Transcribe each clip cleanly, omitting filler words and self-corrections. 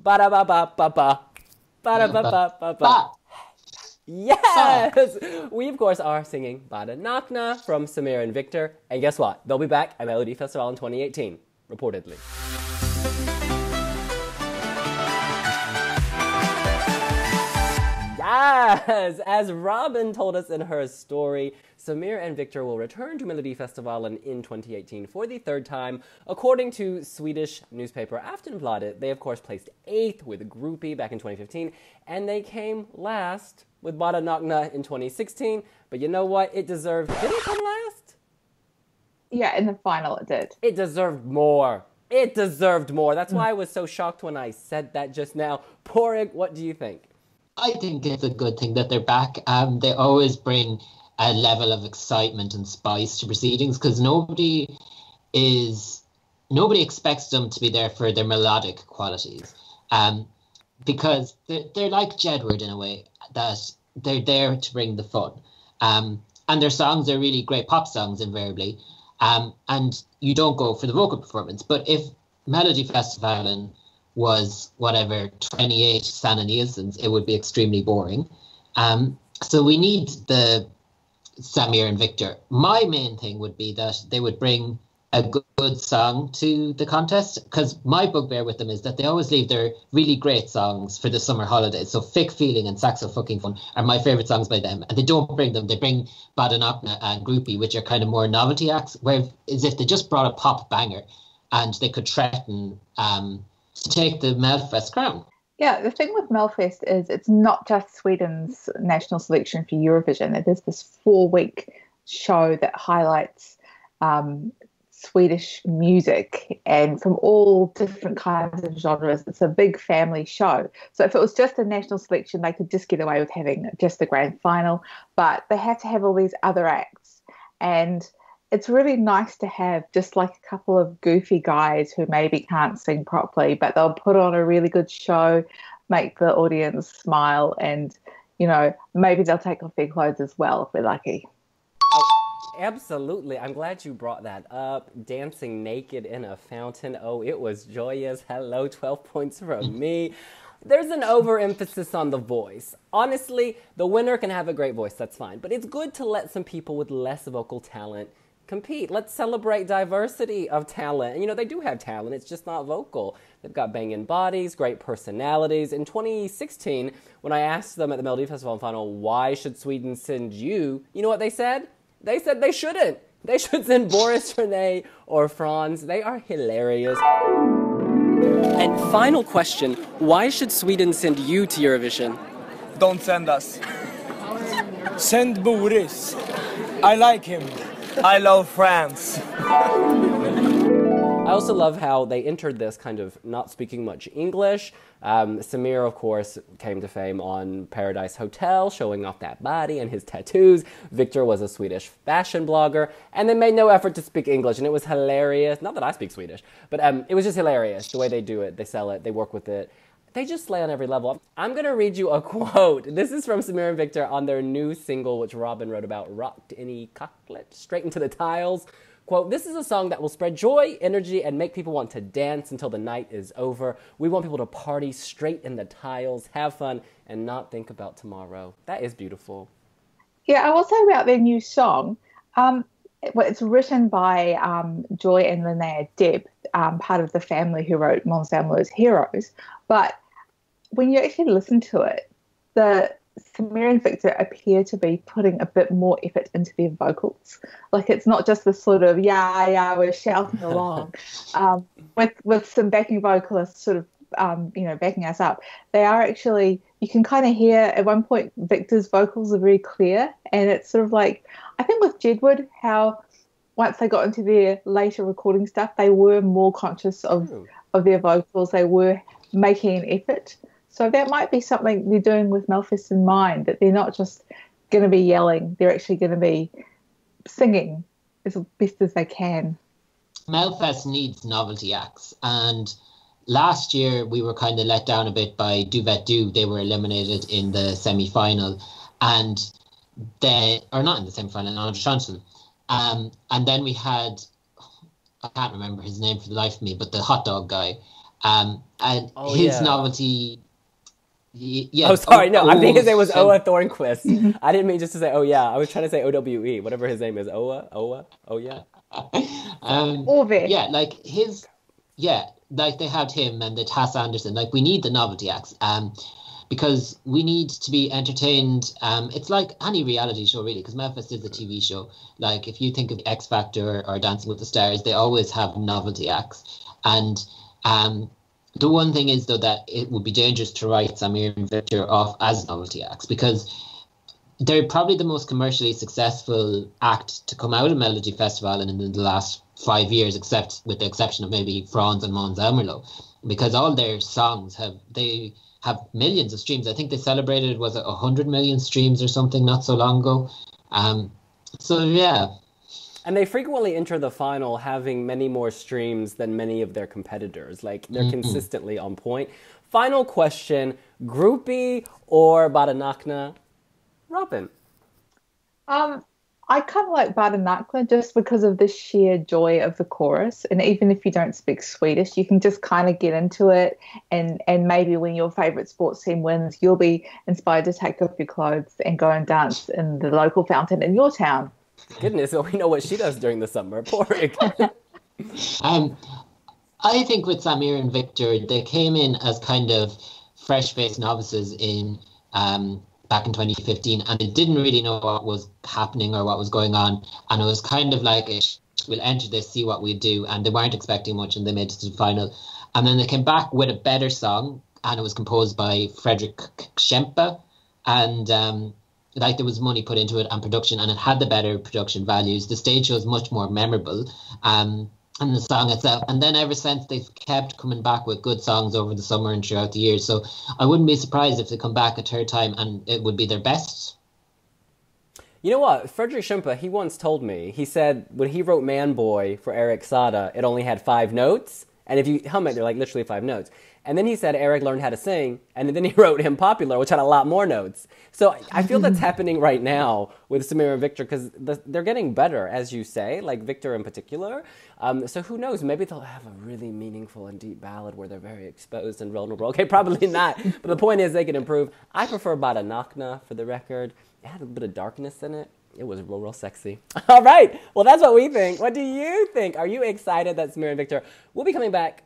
Ba ba ba ba ba. Ba ba ba ba ba. Yes! We, of course, are singing Bada Nakna from Samir and Viktor. And guess what? They'll be back at Melodifestivalen in 2018, reportedly. Yes! As Robin told us in her story, Samir and Viktor will return to Melodifestivalen in 2018 for the third time. According to Swedish newspaper Aftonbladet, they of course placed 8th with Groupie back in 2015, and they came last with Bada Nakna in 2016. But you know what? It deserved... Did it come last? Yeah, in the final it did. It deserved more. It deserved more. That's why I was so shocked when I said that just now. Porig, what do you think? I think it's a good thing that they're back. They always bring a level of excitement and spice to proceedings because nobody expects them to be there for their melodic qualities. Because they're like Jedward in a way, that they're there to bring the fun. And their songs are really great pop songs invariably. And you don't go for the vocal performance. But if Melodifestivalen was whatever 28 Sanna Nielsen's, it would be extremely boring. So we need the Samir and Viktor. My main thing would be that they would bring a good song to the contest, because my bugbear with them is that they always leave their really great songs for the summer holidays. So Thick Feeling and Saxo Fucking Fun are my favourite songs by them, and they don't bring them. They bring Bada Nakna and Groupie, which are kind of more novelty acts, whereas if they just brought a pop banger and they could threaten to take the Melfest crown. Yeah, the thing with Melfest is it's not just Sweden's national selection for Eurovision. It is this 4-week show that highlights Swedish music and from all different kinds of genres. It's a big family show. So if it was just a national selection, they could just get away with having just the grand final. But they have to have all these other acts. And it's really nice to have just like a couple of goofy guys who maybe can't sing properly, but they'll put on a really good show, make the audience smile, and, you know, maybe they'll take off their clothes as well if we're lucky. Absolutely. I'm glad you brought that up. Dancing naked in a fountain. Oh, it was joyous. Hello, 12 points from me. There's an overemphasis on the voice. Honestly, the winner can have a great voice, that's fine. But it's good to let some people with less vocal talent compete. Let's celebrate diversity of talent. And, you know, they do have talent. It's just not vocal. They've got banging bodies, great personalities. In 2016, when I asked them at the Melodifestivalen final, why should Sweden send you? You know what they said? They said they shouldn't. They should send Boris, Renee, or Franz. They are hilarious. And final question, why should Sweden send you to Eurovision? Don't send us. Send Boris. I like him. I love France. I also love how they entered this kind of not speaking much English. Samir, of course, came to fame on Paradise Hotel, showing off that body and his tattoos. Viktor was a Swedish fashion blogger, and they made no effort to speak English, and it was hilarious. Not that I speak Swedish, but it was just hilarious, the way they do it. They sell it, they work with it. They just slay on every level. I'm going to read you a quote. This is from Samir and Viktor on their new single, which Robin wrote about, Rakt, kaklet, straight into the tiles. Quote, this is a song that will spread joy, energy, and make people want to dance until the night is over. We want people to party straight in the tiles, have fun, and not think about tomorrow. That is beautiful. Yeah, I will say about their new song, it's written by Joy and Linnea Deb, part of the family who wrote Måns Zelmerlöw's Heroes. But when you actually listen to it, the Samir and Viktor appear to be putting a bit more effort into their vocals. Like, it's not just this sort of, yeah, we're shouting along. With some backing vocalists sort of, backing us up. They are actually, you can kind of hear at one point Viktor's vocals are very clear. And it's sort of like, I think with Jedward, how once they got into their later recording stuff, they were more conscious of their vocals. They were making an effort. So that might be something they're doing with Melfest in mind, that they're not just going to be yelling, they're actually going to be singing as best as they can. Melfest needs novelty acts, and last year we were kind of let down a bit by Duvet Do. They were eliminated in the semi-final, and not in the semi-final, Andre Johnson. And then we had, I can't remember his name for the life of me, but the hot dog guy. And Oh, his yeah. novelty. Yeah. Oh, sorry. No, I think his name was Shem- Oa Thornquist. I didn't mean just to say, oh, yeah. I was trying to say OWE, whatever his name is. Oa? Oh, yeah. Orve. Yeah, like his, yeah, like they had him and the Tass Anderson. Like we need the novelty acts, because we need to be entertained. It's like any reality show really, because Memphis is a TV show. Like if you think of X Factor or Dancing with the Stars, they always have novelty acts. And the one thing is though that it would be dangerous to write Samir and Viktor off as novelty acts, because they're probably the most commercially successful act to come out of Melodifestivalen in the last 5 years, except with the exception of maybe Franz and Måns Zelmerlöw, because all their songs have millions of streams. I think they celebrated, was it 100 million streams or something not so long ago. So yeah. And they frequently enter the final having many more streams than many of their competitors. Like, they're consistently on point. Final question, groupie or Bada Nakna? Robin. I kind of like Bada Nakna just because of the sheer joy of the chorus. And even if you don't speak Swedish, you can just kind of get into it. And maybe when your favourite sports team wins, you'll be inspired to take off your clothes and go and dance in the local fountain in your town. Goodness, well, we know what she does during the summer. Porrig. I think with Samir and Viktor, they came in as kind of fresh-faced novices in back in 2015, and they didn't really know what was happening or what was going on, and it was kind of like we'll enter this, see what we do, and they weren't expecting much, and they made it to the final. And then they came back with a better song, and it was composed by Fredrik Kempe, and like there was money put into it and production, and it had the better production values. The stage was much more memorable, and the song itself. And then ever since, they've kept coming back with good songs over the summer and throughout the years. So I wouldn't be surprised if they come back a third time and it would be their best. You know what? Fredrik Kempe, he once told me, he said when he wrote Man Boy for Eric Sada, it only had 5 notes. And if you hum it, they're like literally 5 notes. And then he said Eric learned how to sing, and then he wrote him Popular, which had a lot more notes. So I feel that's happening right now with Samir and Viktor, because they're getting better, as you say, like Viktor in particular. So who knows? Maybe they'll have a really meaningful and deep ballad where they're very exposed and vulnerable. Okay, probably not. But the point is they can improve. I prefer Bada Nakna, for the record. It had a bit of darkness in it. It was real sexy. All right. Well, that's what we think. What do you think? Are you excited that Samir and Viktor will be coming back,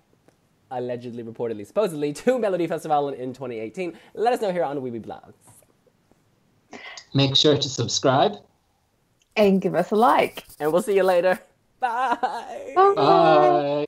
allegedly, reportedly, supposedly, to Melodifestivalen in 2018? Let us know here on wiwibloggs. Make sure to subscribe. And give us a like. And we'll see you later. Bye. Bye. Bye.